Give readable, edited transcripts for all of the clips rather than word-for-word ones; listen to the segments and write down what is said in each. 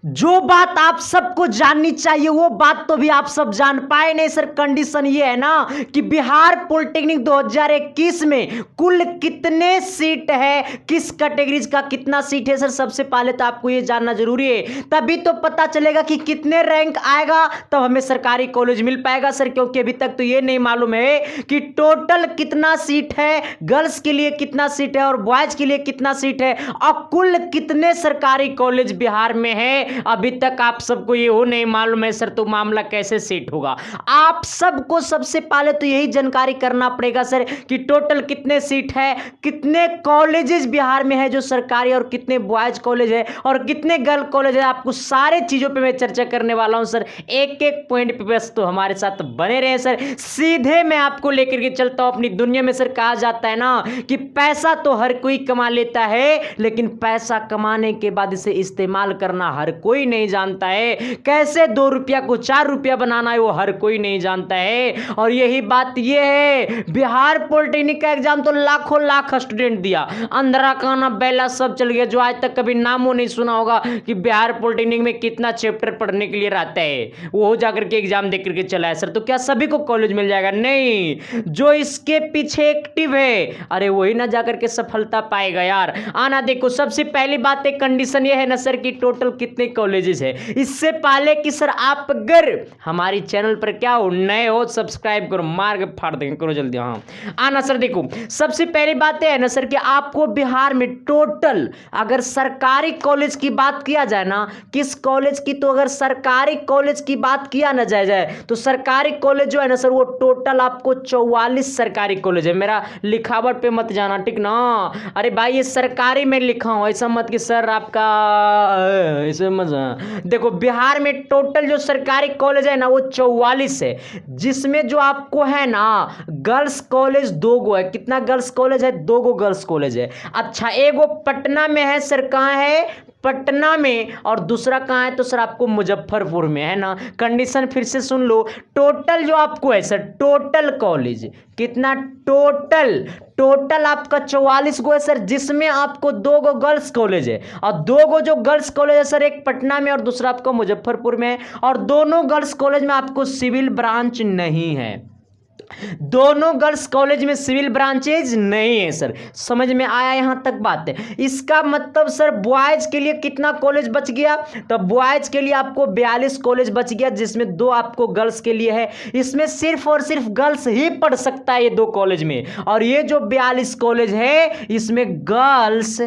जो बात आप सबको जाननी चाहिए वो बात तो भी आप सब जान पाए नहीं सर। कंडीशन ये है ना कि बिहार पॉलिटेक्निक 2021 में कुल कितने सीट है, किस कैटेगरीज का कितना सीट है सर। सबसे पहले तो आपको ये जानना जरूरी है, तभी तो पता चलेगा कि कितने रैंक आएगा, तब हमें सरकारी कॉलेज मिल पाएगा सर। क्योंकि अभी तक तो ये नहीं मालूम है कि टोटल कितना सीट है, गर्ल्स के लिए कितना सीट है और बॉयज के लिए कितना सीट है, और कुल कितने सरकारी कॉलेज बिहार में है। अभी तक आप सबको ये हो नहीं मालूम है सर, तो मामला कैसे सेट होगा। आप सबको सबसे पहले तो यही जानकारी करना पड़ेगा सर कि टोटल कितने सीट है, कितने कॉलेजेस बिहार में है जो सरकारी, और कितने बॉयज कॉलेज है और कितने गर्ल कॉलेज है। आपको सारे चीजों पे मैं चर्चा करने वाला हूं सर, एक एक पॉइंट पे बस तो हमारे साथ बने रहे सर। सीधे मैं आपको लेकर के चलता हूं अपनी दुनिया में सर। कहा जाता है ना कि पैसा तो हर कोई कमा लेता है, लेकिन पैसा कमाने के बाद इसे इस्तेमाल करना हर कोई नहीं जानता है। कैसे 2 रुपया को 4 रुपया बनाना है वो हर कोई नहीं जानता है। और यही बात ये है, बिहार पॉलिटेक्निक का एग्जाम तो लाखों लाख स्टूडेंट दिया, अंधरा काना बैला सब चल गया, जो आज तक कभी नामो नहीं सुना होगा कि बिहार पॉलिटेक्निक में कितना चैप्टर पढ़ने के लिए रहता है, वो जाकर के एग्जाम देख करके चला है सर। तो क्या सभी को कॉलेज मिल जाएगा? नहीं, जो इसके पीछे एक्टिव है अरे वही ना जाकर के सफलता पाएगा यार। आना देखो, सबसे पहली बात एक कंडीशन ये है ना सर कि टोटल कितने कॉलेजेस है। इससे पहले कि सर आप अगर हमारी चैनल पर क्या हो नए हो, सब्सक्राइब करो, मार के फाड़ देंगे, करो जल्दी। हाँ आना सर देखो, सबसे पहली बात है ना सर कि आपको बिहार में टोटल अगर सरकारी कॉलेज की बात किया जाए ना, किस कॉलेज की, तो अगर सरकारी कॉलेज की बात किया ना जाए तो सरकारी कॉलेज जो है ना सर वो टोटल आपको 44 सरकारी कॉलेज है। मेरा लिखावट पे मत जाना, ठीक ना। अरे भाई ये सरकारी में लिखा हूं, ऐसा मत कि सर आपका ऐसे मत। देखो बिहार में टोटल जो सरकारी कॉलेज है ना वो 44 है, जिसमें जो आपको है ना गर्ल्स कॉलेज 2 गो है। कितना गर्ल्स कॉलेज है? 2 गो गर्ल्स कॉलेज है। अच्छा, एगो पटना में है सर, कहाँ है? पटना में। और दूसरा कहाँ है? तो सर आपको मुजफ्फरपुर में है ना। कंडीशन फिर से सुन लो, टोटल जो आपको है सर, टोटल कॉलेज कितना? टोटल आपका 44 गो है सर, जिसमें आपको 2 गो गर्ल्स कॉलेज है, और 2 गो जो गर्ल्स कॉलेज है सर, एक पटना में और दूसरा आपको मुजफ्फरपुर में है। और दोनों गर्ल्स कॉलेज में आपको सिविल ब्रांच नहीं है, दोनों गर्ल्स कॉलेज में सिविल ब्रांचेज नहीं है सर। समझ में आया यहां तक बात है? इसका मतलब सर बॉयज के लिए कितना कॉलेज बच गया? तो बॉयज के लिए आपको 42 कॉलेज बच गया, जिसमें 2 आपको गर्ल्स के लिए है। इसमें सिर्फ और सिर्फ गर्ल्स ही पढ़ सकता है ये 2 कॉलेज में, और ये जो 42 कॉलेज है इसमें गर्ल्स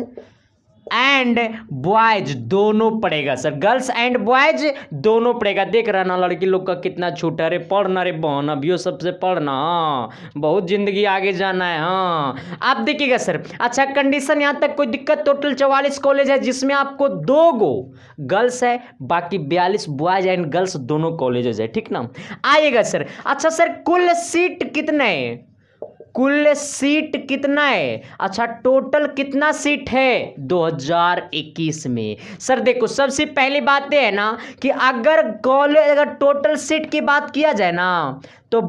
एंड बॉयज दोनों पड़ेगा सर, गर्ल्स एंड बॉयज दोनों पड़ेगा। देख रहा ना लड़की लोग का कितना छोटा। अरे पढ़ना रे बहन, अभियो सबसे पढ़ना, बहुत जिंदगी आगे जाना है। हाँ आप देखिएगा सर। अच्छा कंडीशन यहाँ तक कोई दिक्कत? टोटल 44 कॉलेज है, जिसमें आपको 2 गो गर्ल्स है, बाकी 42 बॉयज एंड गर्ल्स दोनों कॉलेजेस है, ठीक ना। आइएगा सर। अच्छा सर कुल सीट कितने है? कुल सीट कितना है? अच्छा टोटल कितना सीट है 2021 में? सर देखो सबसे पहली बात है ना कि अगर कॉलेज, अगर टोटल सीट की बात किया जाए ना तो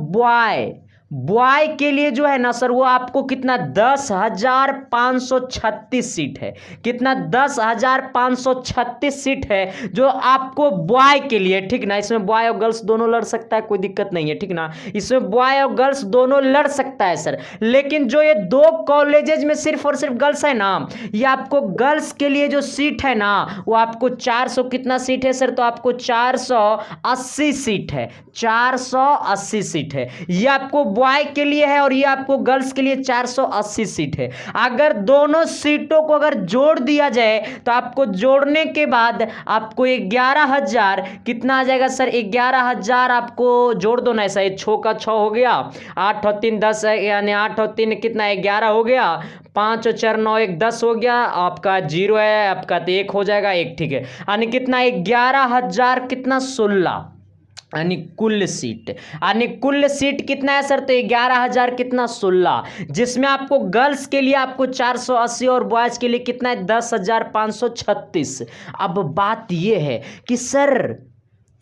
बॉय के लिए जो है ना सर वो आपको कितना? 10,536 सीट है। कितना? 10,536 सीट है जो आपको बॉय के लिए, ठीक ना। इसमें बॉय और गर्ल्स दोनों लड़ सकता है, कोई दिक्कत नहीं है, ठीक ना। इसमें बॉय और गर्ल्स दोनों लड़ सकता है सर। लेकिन जो ये 2 कॉलेजेस में सिर्फ और सिर्फ गर्ल्स है ना, ये आपको गर्ल्स के लिए जो सीट है ना वो आपको 400 कितना सीट है सर? तो आपको 480 सीट है, 480 सीट है। ये आपको बॉय के लिए है और ये आपको गर्ल्स के लिए 480 सीट है। अगर दोनों सीटों को अगर जोड़ दिया जाए तो आपको जोड़ने के बाद आपको 11,000 कितना आ जाएगा सर? 11,000 आपको जोड़ दो ना, ऐसा 6 का 6 हो गया, 8 और 3 10, यानी 8 और 3 कितना? 11 हो गया, 5 और 4 9 1 10 हो गया। आपका 0 है, आपका तो 1 हो जाएगा, 1 ठीक है। यानी कितना? 11,000 कितना? 16, यानी कुल सीट कितना है सर? तो 11,000 कितना? 16, जिसमें आपको गर्ल्स के लिए आपको 480 और बॉयज के लिए कितना है? 10,536। अब बात यह है कि सर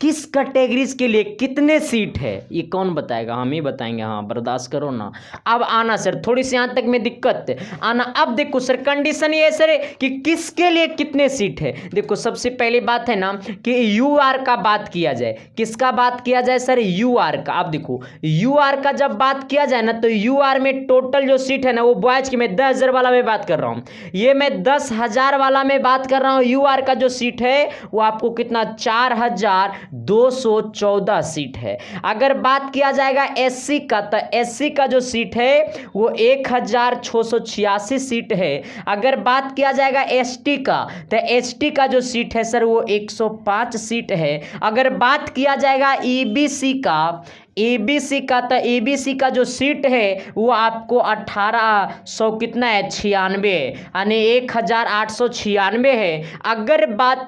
किस कैटेगरीज के लिए कितने सीट है, ये कौन बताएगा? हम ही बताएंगे। हाँ बर्दाश्त करो ना। अब आना सर, थोड़ी सी यहाँ तक में दिक्कत आना। अब देखो सर कंडीशन ये है सर कि किसके लिए कितने सीट है। देखो सबसे पहली बात है ना कि यूआर का बात किया जाए। किसका बात किया जाए सर? यूआर का। अब देखो यूआर का जब बात किया जाए ना तो यूआर में टोटल जो सीट है ना वो बॉयज की, मैं 10,000 वाला में बात कर रहा हूँ, ये मैं 10,000 वाला में बात कर रहा हूँ। यूआर का जो सीट है वो आपको कितना 4,214 सीट है। अगर बात किया जाएगा एससी का तो एससी का जो सीट है वो 1,686 सीट है। अगर बात किया जाएगा एसटी का तो एसटी का जो सीट है सर वो 105 सीट है। अगर बात किया जाएगा ईबीसी का, ईबीसी का तो ईबीसी का जो सीट है वो आपको 1,800 कितना है 96 यानी 1,896 है। अगर बात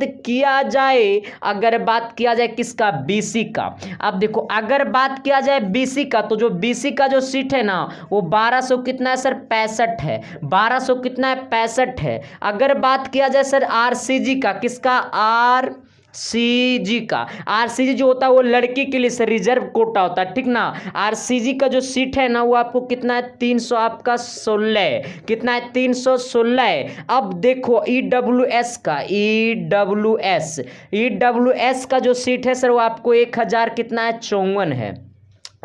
किया जाए किसका? बीसी का। अब देखो अगर बात किया जाए बीसी का तो जो बीसी का जो सीट है ना वो 1200 कितना है सर 65 है, 1200 कितना है 65 है। अगर बात किया जाए सर आरसीजी का, किसका? आरसीजी का। आरसीजी जो होता है वो लड़की के लिए सर रिजर्व कोटा होता है, ठीक ना। आरसीजी का जो सीट है ना वो आपको कितना है 300 आपका 16, कितना है 316 है। अब देखो ईडब्ल्यूएस का, ईडब्ल्यूएस का जो सीट है सर वो आपको 1,000 कितना है 54 है।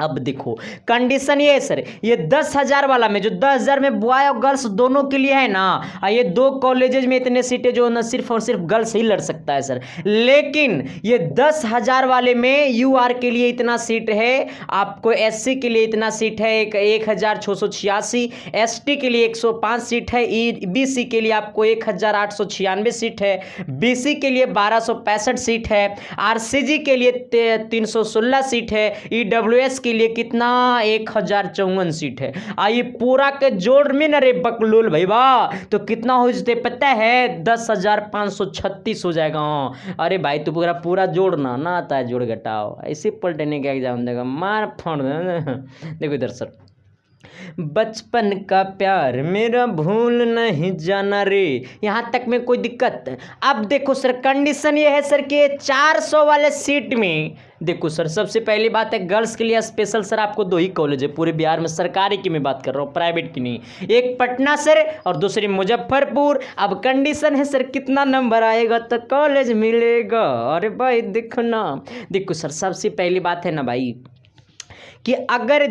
अब देखो कंडीशन ये है सर, ये 10,000 वाला में जो 10,000 में बॉय और गर्ल्स दोनों के लिए है ना, ये दो कॉलेजेज में इतने सीटें जो ना सिर्फ और सिर्फ गर्ल्स ही लड़ सकता है सर। लेकिन ये 10,000 वाले में यूआर के लिए इतना सीट है, आपको एससी के लिए इतना सीट है 1,686, एसटी के लिए 105 सीट है, ईबीसी के लिए आपको 1,896 सीट है, बीसी के लिए 1,265 सीट है, आरसीजी के लिए 316 सीट है, ईडब्ल्यूएस के लिए कितना 1,054 सीट है। आइए पूरा के जोड़ में न रे बकलोल भाई वाह, तो कितना हो जाते पता है 10,536 हो जाएगा। अरे भाई तू पूरा जोड़ना ना आता है, जोड़ घटाओ, ऐसे पलटने का एग्जाम देगा मार फोड़। देखो इधर सर, बचपन का प्यार मेरा भूल नहीं जाना रे, यहाँ तक में कोई दिक्कत? अब देखो सर कंडीशन ये है सर कि 400 वाले सीट में देखो सर सबसे पहली बात है गर्ल्स के लिए स्पेशल सर आपको 2 ही कॉलेज है पूरे बिहार में, सरकारी की मैं बात कर रहा हूँ, प्राइवेट की नहीं। एक पटना सर और दूसरी मुजफ्फरपुर। अब कंडीशन है सर कितना नंबर आएगा तो कॉलेज मिलेगा। अरे भाई देखो ना, देखो सर सबसे पहली बात है ना भाई कि अगर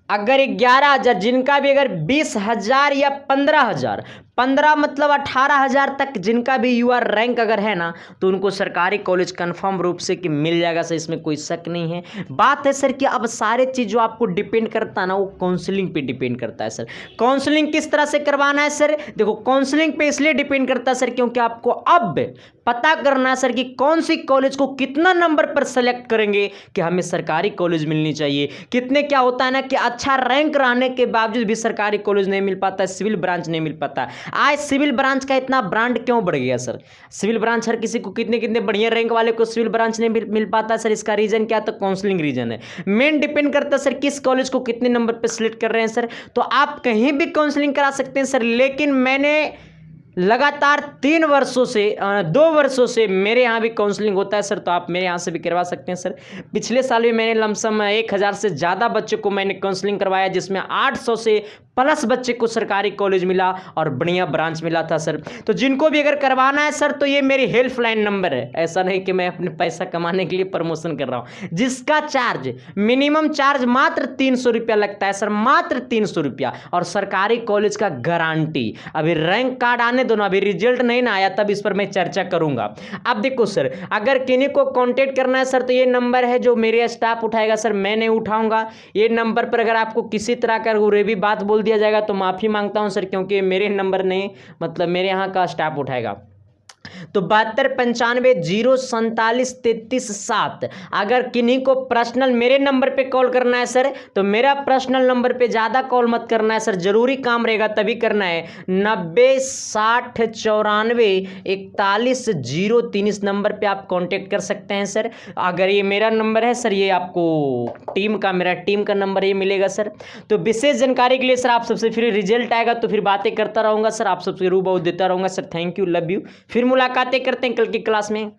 11,000 जिनका भी अगर 20,000 या 15,000, 15 मतलब 18,000 तक जिनका भी यूआर रैंक अगर है ना तो उनको सरकारी कॉलेज कंफर्म रूप से कि मिल जाएगा सर, इसमें कोई शक नहीं है। बात है सर कि अब सारे चीज़ जो आपको डिपेंड करता है ना वो काउंसलिंग पे डिपेंड करता है सर। काउंसलिंग किस तरह से करवाना है सर? देखो काउंसलिंग पे इसलिए डिपेंड करता है सर क्योंकि आपको अब पता करना है सर कि कौन सी कॉलेज को कितना नंबर पर सेलेक्ट करेंगे कि हमें सरकारी कॉलेज मिलनी चाहिए। कितने क्या होता है ना कि अच्छा रैंक रहने के बावजूद भी सरकारी कॉलेज नहीं मिल पाता है, सिविल ब्रांच नहीं मिल पाता। आज सिविल ब्रांच का इतना ब्रांड क्यों बढ़ गया सर? सिविल ब्रांच हर किसी को, कितने बढ़िया रैंक वाले को सिविल ब्रांच नहीं मिल पाता सर। इसका रीजन क्या? तो काउंसलिंग रीजन है। मेन डिपेंड करता है सर किस कॉलेज को कितने नंबर पे सिलेक्ट कर रहे हैं सर। तो आप कहीं भी काउंसलिंग करा सकते हैं सर, लेकिन मैंने लगातार 2 वर्षों से मेरे यहाँ भी काउंसलिंग होता है सर, तो आप मेरे यहाँ से भी करवा सकते हैं सर। पिछले साल भी मैंने लमसम 1,000 से ज़्यादा बच्चों को मैंने काउंसलिंग करवाया, जिसमें 800 से प्लस बच्चे को सरकारी कॉलेज मिला और बढ़िया ब्रांच मिला था सर। तो जिनको भी अगर करवाना है सर तो ये मेरी हेल्पलाइन नंबर है, ऐसा नहीं कि मैं अपने पैसा कमाने के लिए प्रमोशन कर रहा हूँ। जिसका चार्ज मिनिमम चार्ज मात्र 300 रुपया लगता है सर, मात्र 300 रुपया, और सरकारी कॉलेज का गारंटी। अभी रैंक कार्ड आने दो ना, अभी रिजल्ट नहीं ना आया तब इस पर मैं चर्चा करूंगा। अब देखो सर अगर किन्हीं को कॉन्टेक्ट करना है सर तो ये नंबर है जो मेरे स्टाफ उठाएगा सर, मैं नहीं उठाऊंगा। ये नंबर पर अगर आपको किसी तरह का उरे भी बात बोल दिया जाएगा तो माफी मांगता हूं सर, क्योंकि मेरे नंबर नहीं, मतलब मेरे यहाँ का स्टाफ उठाएगा। तो 7295 047 33 7। अगर किन्हीं को पर्सनल मेरे नंबर पे कॉल करना है सर तो मेरा पर्सनल नंबर पे ज़्यादा कॉल मत करना है सर, जरूरी काम रहेगा तभी करना है। 90 60 94 41 003 इस नंबर पे आप कांटेक्ट कर सकते हैं सर। अगर ये मेरा नंबर है सर, ये आपको मेरा टीम का नंबर ये मिलेगा सर। तो विशेष जानकारी के लिए सर आप सबसे फिर रिजल्ट आएगा तो फिर बातें करता रहूँगा सर, आप सबसे रूबरू देता रहूँगा sir. Thank you, love you. फिर मुलाकातें करते हैं कल की क्लास में।